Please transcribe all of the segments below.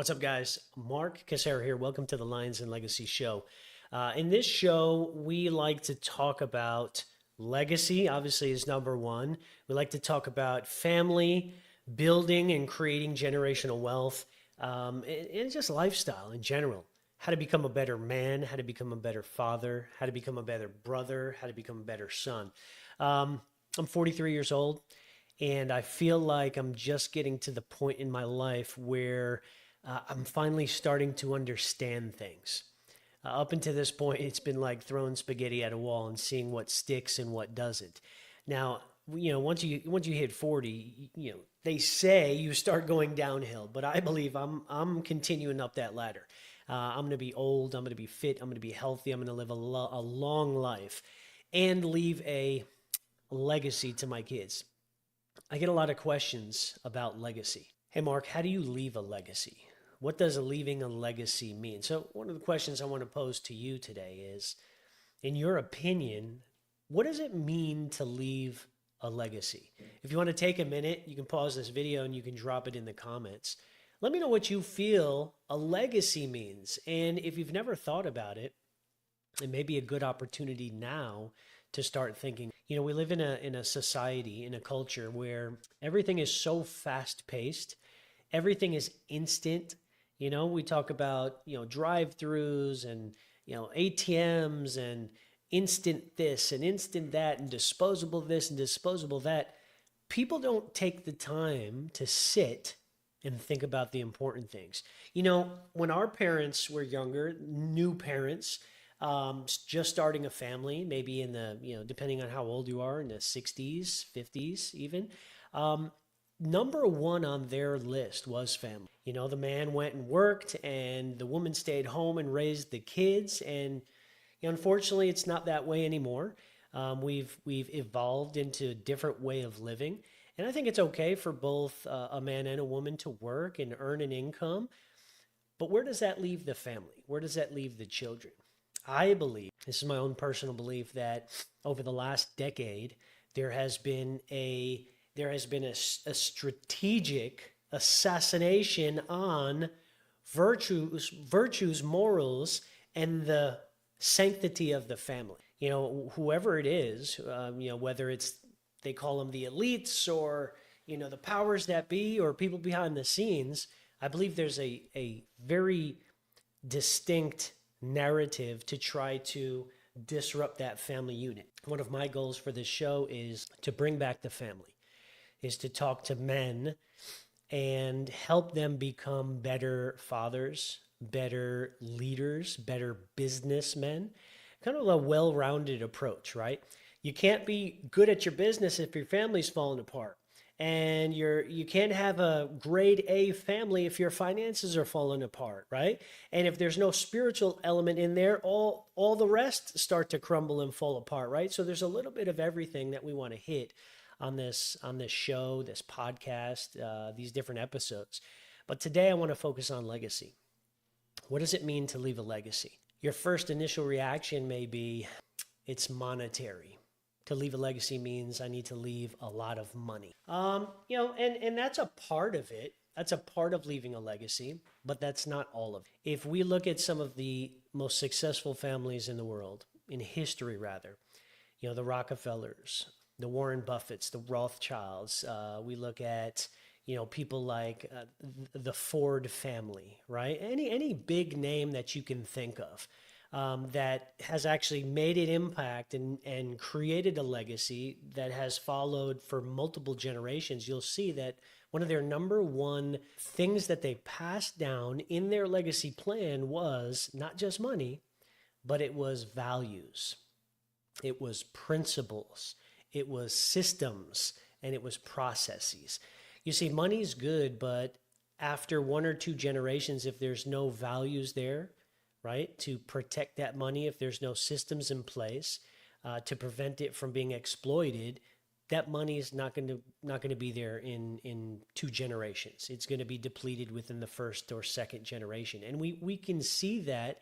What's up, guys? Mark Casera here. Welcome to the Lions and Legacy Show. In this show, we like to talk about legacy, obviously, is number one. We like to talk about family, building and creating generational wealth, and just lifestyle in general. How to become a better man, how to become a better father, how to become a better brother, how to become a better son. I'm 43 years old, and I feel like I'm just getting to the point in my life where I'm finally starting to understand things. Up until this point, it's been like throwing spaghetti at a wall and seeing what sticks and what doesn't. Now, once you hit 40, they say you start going downhill, but I believe I'm continuing up that ladder. I'm going to be old. I'm going to be fit. I'm going to be healthy. I'm going to live a long life and leave a legacy to my kids. I get a lot of questions about legacy. Hey, Mark, how do you leave a legacy? What does leaving a legacy mean? So, one of the questions I want to pose to you today is, in your opinion, what does it mean to leave a legacy? If you want to take a minute, you can pause this video and you can drop it in the comments. Let me know what you feel a legacy means. And if you've never thought about it, it may be a good opportunity now to start thinking. We live in a society, in a culture where everything is so fast paced, everything is instant. We talk about, drive-throughs and, ATMs and instant this and instant that and disposable this and disposable that. People don't take the time to sit and think about the important things. When our parents were younger, new parents, just starting a family, maybe in the, depending on how old you are, in the 60s, 50s even, number one on their list was family. The man went and worked and the woman stayed home and raised the kids. And unfortunately, it's not that way anymore. We've evolved into a different way of living. And I think it's okay for both a man and a woman to work and earn an income. But where does that leave the family? Where does that leave the children? I believe, this is my own personal belief, that over the last decade, there has been a strategic assassination on virtues, morals, and the sanctity of the family. Whoever it is, whether it's, they call them the elites or, the powers that be or people behind the scenes, I believe there's a very distinct narrative to try to disrupt that family unit. One of my goals for this show is to bring back the family, is to talk to men and help them become better fathers, better leaders, better businessmen, kind of a well-rounded approach, right? You can't be good at your business if your family's falling apart. And you can't have a grade A family if your finances are falling apart, right? And if there's no spiritual element in there, all the rest start to crumble and fall apart, right? So there's a little bit of everything that we want to hit on this show, this podcast, these different episodes. But today I want to focus on legacy. What does it mean to leave a legacy? Your first initial reaction may be, it's monetary. To leave a legacy means I need to leave a lot of money. And that's a part of it. That's a part of leaving a legacy, but that's not all of it. If we look at some of the most successful families in the world, in history rather, the Rockefellers, the Warren Buffetts, the Rothschilds, we look at, people like the Ford family, right? Any big name that you can think of. That has actually made an impact and created a legacy that has followed for multiple generations. You'll see that one of their number one things that they passed down in their legacy plan was not just money, but it was values. It was principles. It was systems, and it was processes. You see, money's good, but after one or two generations, if there's no values there, right, to protect that money, if there's no systems in place to prevent it from being exploited, that money is not going to be there in two generations. It's going to be depleted within the first or second generation. And we can see that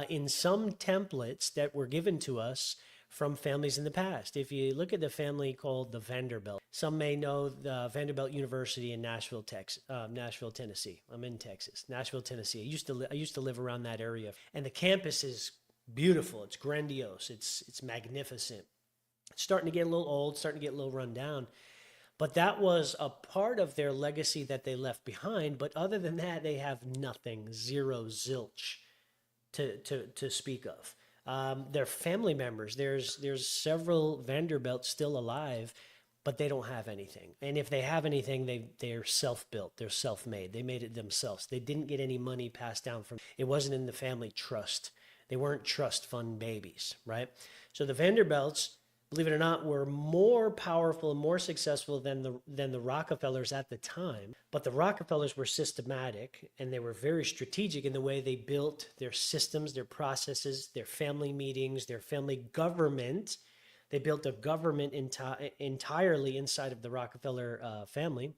in some templates that were given to us from families in the past. If you look at the family called the Vanderbilt, some may know the Vanderbilt University in Nashville, Texas, Nashville, Tennessee. I'm in Texas, Nashville, Tennessee. I used to live around that area, and the campus is beautiful. It's grandiose. It's magnificent. It's starting to get a little old, starting to get a little run down. But that was a part of their legacy that they left behind. But other than that, they have nothing, zero, zilch to speak of. Their family members, there's several Vanderbilts still alive, but they don't have anything. And if they have anything, they're self-built, they're self-made. They made it themselves. They didn't get any money passed down from. It wasn't in the family trust. They weren't trust fund babies, right? So the Vanderbilts, believe it or not, were more powerful and more successful than the Rockefellers at the time. But the Rockefellers were systematic, and they were very strategic in the way they built their systems, their processes, their family meetings, their family government. They built a government entirely inside of the Rockefeller family.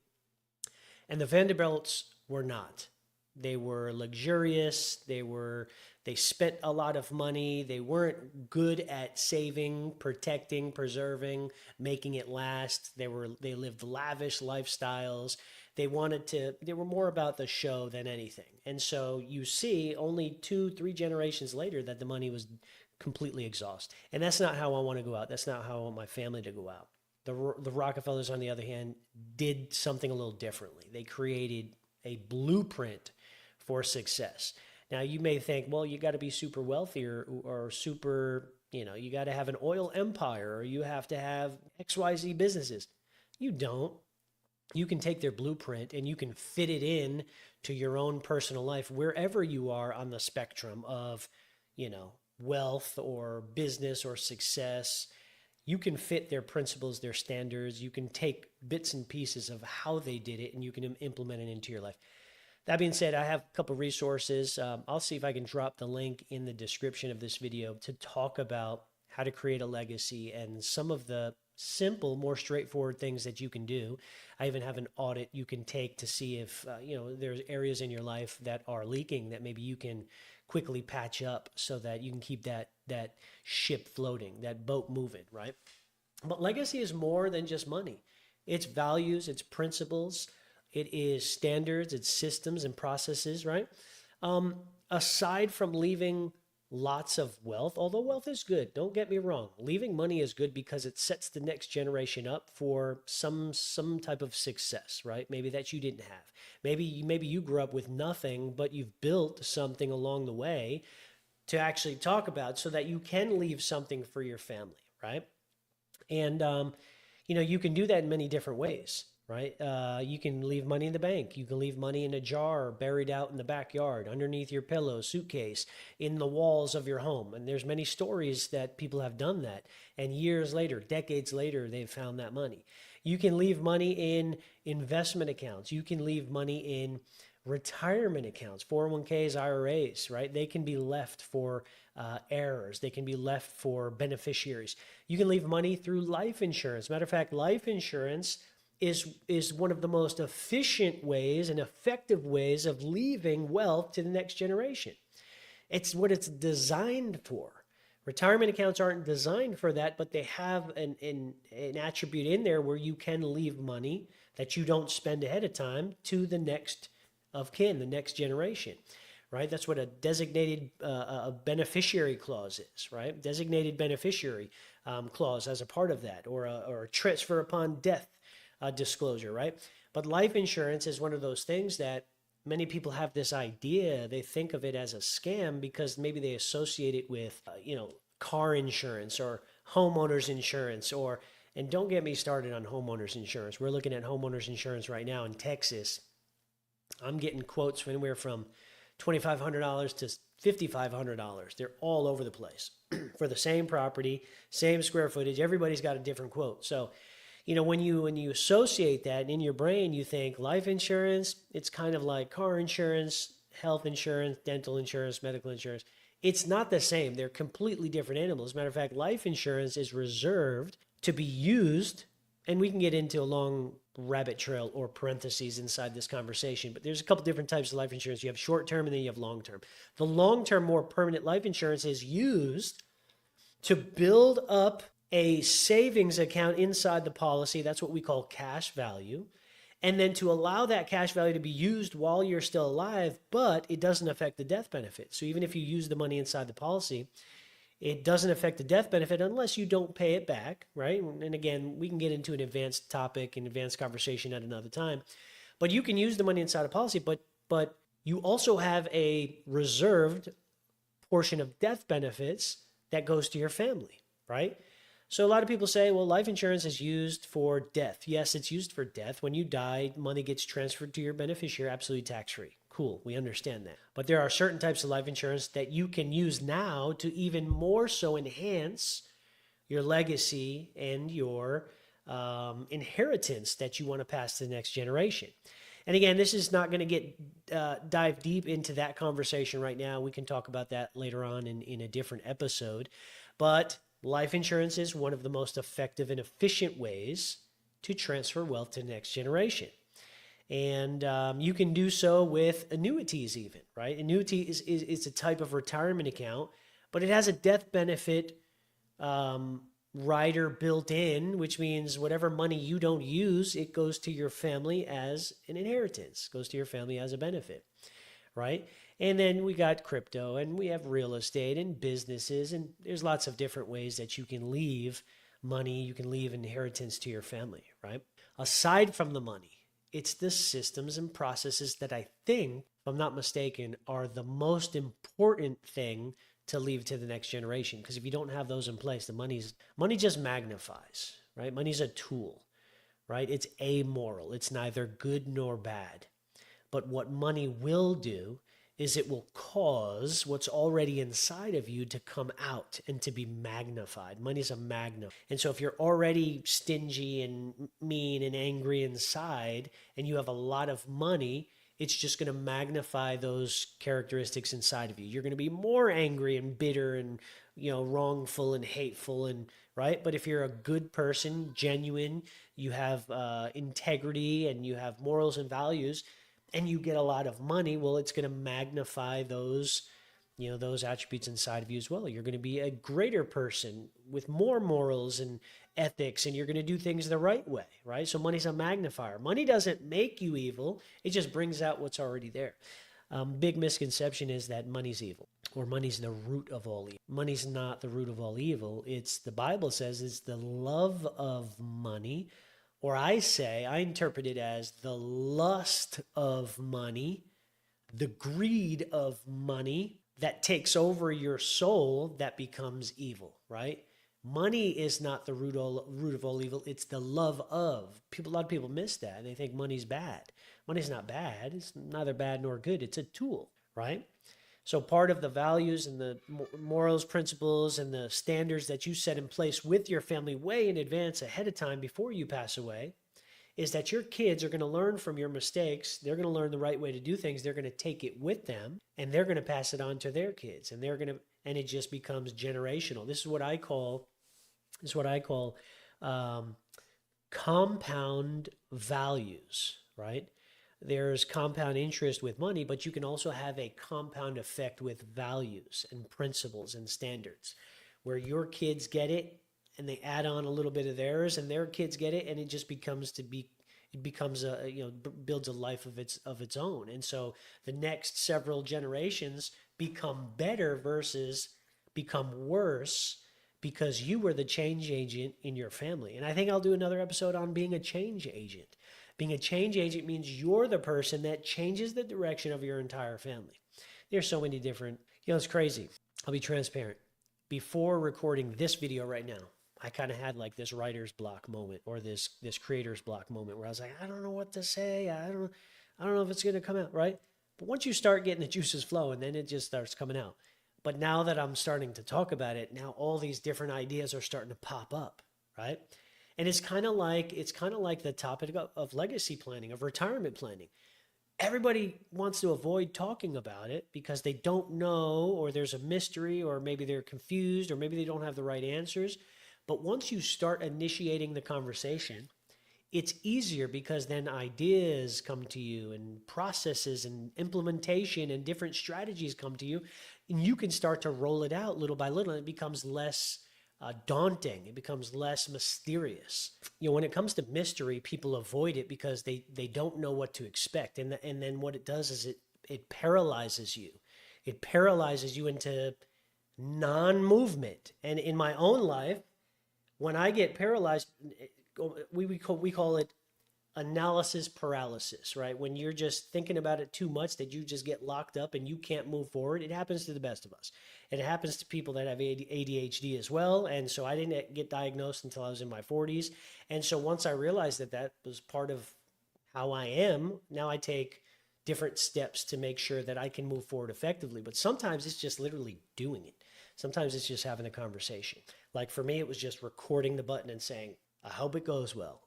And the Vanderbilts were not. They were luxurious. They spent a lot of money. They weren't good at saving, protecting, preserving, making it last. They lived lavish lifestyles. They were more about the show than anything. And so you see only 2-3 generations later that the money was completely exhausted. And that's not how I want to go out. That's not how I want my family to go out. The Rockefellers, on the other hand, did something a little differently. They created a blueprint for success. Now, you may think, well, you got to be super wealthy or super, you got to have an oil empire, or you have to have XYZ businesses. You don't. You can take their blueprint and you can fit it in to your own personal life wherever you are on the spectrum of, wealth or business or success. You can fit their principles, their standards. You can take bits and pieces of how they did it and you can implement it into your life. That being said, I have a couple of resources. I'll see if I can drop the link in the description of this video to talk about how to create a legacy and some of the simple, more straightforward things that you can do. I even have an audit you can take to see if there's areas in your life that are leaking that maybe you can quickly patch up so that you can keep that ship floating, that boat moving, right? But legacy is more than just money. It's values, it's principles, it is standards, it's systems and processes, right? Aside from leaving lots of wealth, although wealth is good, don't get me wrong. Leaving money is good because it sets the next generation up for some type of success, right? Maybe that you didn't have. Maybe you grew up with nothing, but you've built something along the way to actually talk about so that you can leave something for your family, right? And you can do that in many different ways, right? You can leave money in the bank. You can leave money in a jar buried out in the backyard, underneath your pillow, suitcase, in the walls of your home. And there's many stories that people have done that. And years later, decades later, they've found that money. You can leave money in investment accounts. You can leave money in retirement accounts, 401ks, IRAs, right? They can be left for heirs. They can be left for beneficiaries. You can leave money through life insurance. Matter of fact, life insurance is one of the most efficient ways and effective ways of leaving wealth to the next generation. It's what it's designed for. Retirement accounts aren't designed for that, but they have an attribute in there where you can leave money that you don't spend ahead of time to the next of kin, the next generation, right? That's what a designated a beneficiary clause is, right? Designated beneficiary clause as a part of that, or a transfer upon death disclosure, right? But life insurance is one of those things that many people have this idea. They think of it as a scam because maybe they associate it with, car insurance or homeowners insurance, and don't get me started on homeowners insurance. We're looking at homeowners insurance right now in Texas. I'm getting quotes from anywhere from $2,500 to $5,500. They're all over the place for the same property, same square footage. Everybody's got a different quote. So, when you associate that in your brain, you think life insurance, it's kind of like car insurance, health insurance, dental insurance, medical insurance. It's not the same. They're completely different animals. As a matter of fact, life insurance is reserved to be used, and we can get into a long rabbit trail or parentheses inside this conversation, but there's a couple different types of life insurance. You have short-term and then you have long-term. The long-term, more permanent life insurance is used to build up a savings account inside the policy. That's what we call cash value. And then to allow that cash value to be used while you're still alive, but it doesn't affect the death benefit. So even if you use the money inside the policy, it doesn't affect the death benefit unless you don't pay it back, right? And again, we can get into an advanced topic and advanced conversation at another time. But you can use the money inside a policy, but you also have a reserved portion of death benefits that goes to your family, right? So a lot of people say, well, life insurance is used for death. Yes, it's used for death. When you die, money gets transferred to your beneficiary, absolutely tax-free. Cool, we understand that. But there are certain types of life insurance that you can use now to even more so enhance your legacy and your inheritance that you want to pass to the next generation. And again, this is not going to get dive deep into that conversation right now. We can talk about that later on in a different episode. But life insurance is one of the most effective and efficient ways to transfer wealth to the next generation. And you can do so with annuities even, right? Annuity is a type of retirement account, but it has a death benefit rider built in, which means whatever money you don't use, it goes to your family as an inheritance, goes to your family as a benefit, right? And then we got crypto and we have real estate and businesses, and there's lots of different ways that you can leave money, you can leave inheritance to your family, right? Aside from the money, it's the systems and processes that I think, if I'm not mistaken, are the most important thing to leave to the next generation. Because if you don't have those in place, money just magnifies, right? Money's a tool, right? It's amoral. It's neither good nor bad. But what money will do is it will cause what's already inside of you to come out and to be magnified. Money's a magnet. And so if you're already stingy and mean and angry inside and you have a lot of money, it's just going to magnify those characteristics inside of you. You're going to be more angry and bitter and, wrongful and hateful and right. But if you're a good person, genuine, you have integrity and you have morals and values, and you get a lot of money, well, it's going to magnify those, those attributes inside of you as well. You're going to be a greater person with more morals and ethics, and you're going to do things the right way, right? So money's a magnifier. Money doesn't make you evil. It just brings out what's already there. Big misconception is that money's evil or money's the root of all evil. Money's not the root of all evil. The Bible says it's the love of money, or I interpret it as the lust of money, the greed of money that takes over your soul that becomes evil, right? Money is not the root of all evil. It's the love of. A lot of people miss that. They think money's bad. Money's not bad. It's neither bad nor good. It's a tool, right? So part of the values and the morals, principles, and the standards that you set in place with your family way in advance ahead of time before you pass away is that your kids are going to learn from your mistakes. They're going to learn the right way to do things. They're going to take it with them and they're going to pass it on to their kids, and and it just becomes generational. This is what I call compound values, right? There's compound interest with money, but you can also have a compound effect with values and principles and standards where your kids get it and they add on a little bit of theirs and their kids get it, and it just becomes builds a life of its own. And so the next several generations become better versus become worse because you were the change agent in your family. And I think I'll do another episode on being a change agent. Being a change agent means you're the person that changes the direction of your entire family. There's so many different, it's crazy. I'll be transparent. Before recording this video right now, I kind of had like this writer's block moment or this creator's block moment where I was like, I don't know what to say. I don't know if it's going to come out, right? But once you start getting the juices flowing, then it just starts coming out. But now that I'm starting to talk about it, now all these different ideas are starting to pop up, right? And it's kind of like the topic of legacy planning, of retirement planning. Everybody wants to avoid talking about it because they don't know, or there's a mystery, or maybe they're confused, or maybe they don't have the right answers. But once you start initiating the conversation, it's easier because then ideas come to you and processes and implementation and different strategies come to you, and you can start to roll it out little by little, and it becomes less daunting. It becomes less mysterious. When it comes to mystery, people avoid it because they don't know what to expect. And then what it does is it paralyzes you. It paralyzes you into non-movement. And in my own life, when I get paralyzed, we call it analysis paralysis, right? When you're just thinking about it too much that you just get locked up and you can't move forward. It happens to the best of us. It happens to people that have ADHD as well. And so I didn't get diagnosed until I was in my 40s. And so once I realized that that was part of how I am, now I take different steps to make sure that I can move forward effectively. But sometimes it's just literally doing it. Sometimes it's just having a conversation. Like for me, it was just recording the button and saying, I hope it goes well.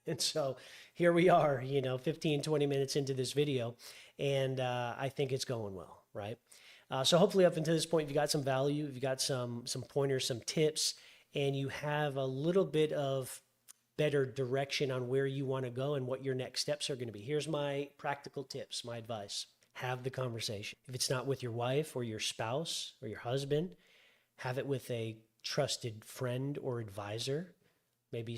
And so here we are, 15, 20 minutes into this video, and I think it's going well, right? So hopefully up until this point, you got some value, you've got some pointers, some tips, and you have a little bit of better direction on where you want to go and what your next steps are going to be. Here's my practical tips, my advice. Have the conversation. If it's not with your wife or your spouse or your husband, have it with a trusted friend or advisor. Maybe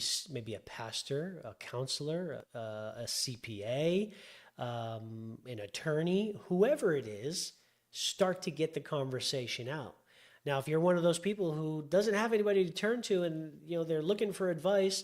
a pastor, a counselor, a CPA, an attorney, whoever it is, start to get the conversation out. Now, if you're one of those people who doesn't have anybody to turn to and they're looking for advice,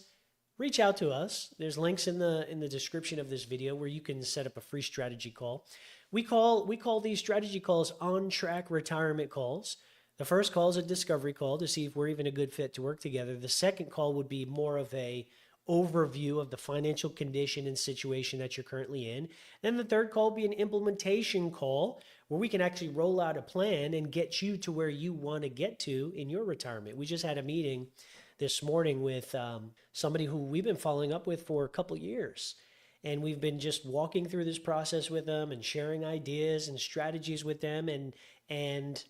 reach out to us. There's links in the description of this video where you can set up a free strategy call. We call these strategy calls on-track retirement calls. The first call is a discovery call to see if we're even a good fit to work together. The second call would be more of a overview of the financial condition and situation that you're currently in. Then the third call would be an implementation call where we can actually roll out a plan and get you to where you want to get to in your retirement. We just had a meeting this morning with somebody who we've been following up with for a couple years. And we've been just walking through this process with them and sharing ideas and strategies with them. And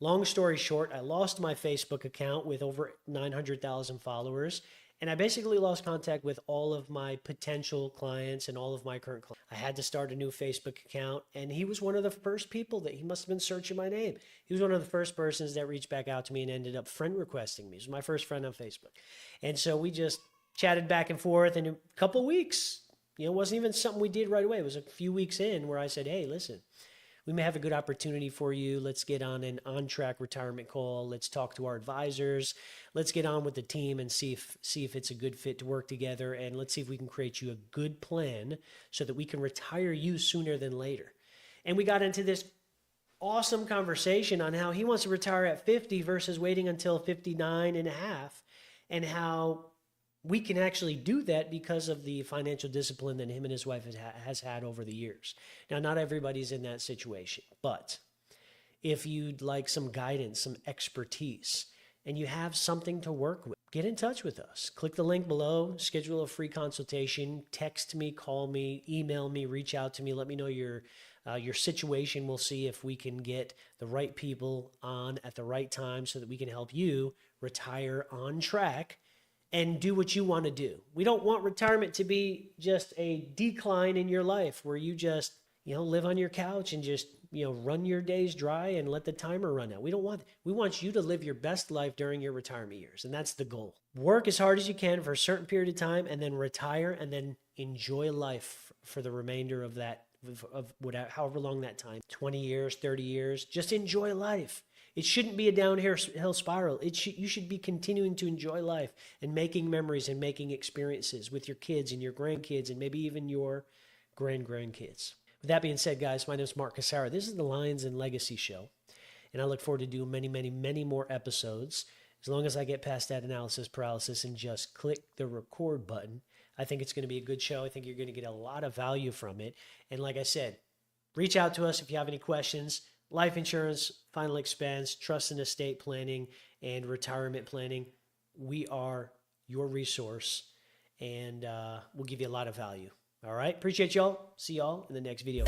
long story short, I lost my Facebook account with over 900,000 followers, and I basically lost contact with all of my potential clients and all of my current clients. I had to start a new Facebook account, and he was one of the first people he must have been searching my name. He was one of the first persons that reached back out to me and ended up friend requesting me. He was my first friend on Facebook. And so we just chatted back and forth, and in a couple weeks, it wasn't even something we did right away. It was a few weeks in where I said, hey, listen, we may have a good opportunity for you. Let's get on an on-track retirement call. Let's talk to our advisors. Let's get on with the team and see if it's a good fit to work together. And let's see if we can create you a good plan so that we can retire you sooner than later. And we got into this awesome conversation on how he wants to retire at 50 versus waiting until 59 and a half, and how we can actually do that because of the financial discipline that him and his wife has had over the years. Now, not everybody's in that situation, but if you'd like some guidance, some expertise, and you have something to work with, get in touch with us. Click the link below, schedule a free consultation, text me, call me, email me, reach out to me, let me know your situation. We'll see if we can get the right people on at the right time so that we can help you retire on track and do what you want to do. We don't want retirement to be just a decline in your life where you just, live on your couch and just, run your days dry and let the timer run out. We want you to live your best life during your retirement years. And that's the goal. Work as hard as you can for a certain period of time and then retire and then enjoy life for the remainder of that, however long that time, 20 years, 30 years, just enjoy life. It shouldn't be a downhill spiral. You should be continuing to enjoy life and making memories and making experiences with your kids and your grandkids and maybe even your grandkids. With that being said, guys, my name is Mark Cassara. This is the Lions and Legacy Show, and I look forward to doing many, many, many more episodes. As long as I get past that analysis paralysis and just click the record button, I think it's going to be a good show. I think you're going to get a lot of value from it. And like I said, reach out to us if you have any questions. Life insurance, final expense, trust and estate planning, and retirement planning. We are your resource, and we'll give you a lot of value. All right. Appreciate y'all. See y'all in the next video.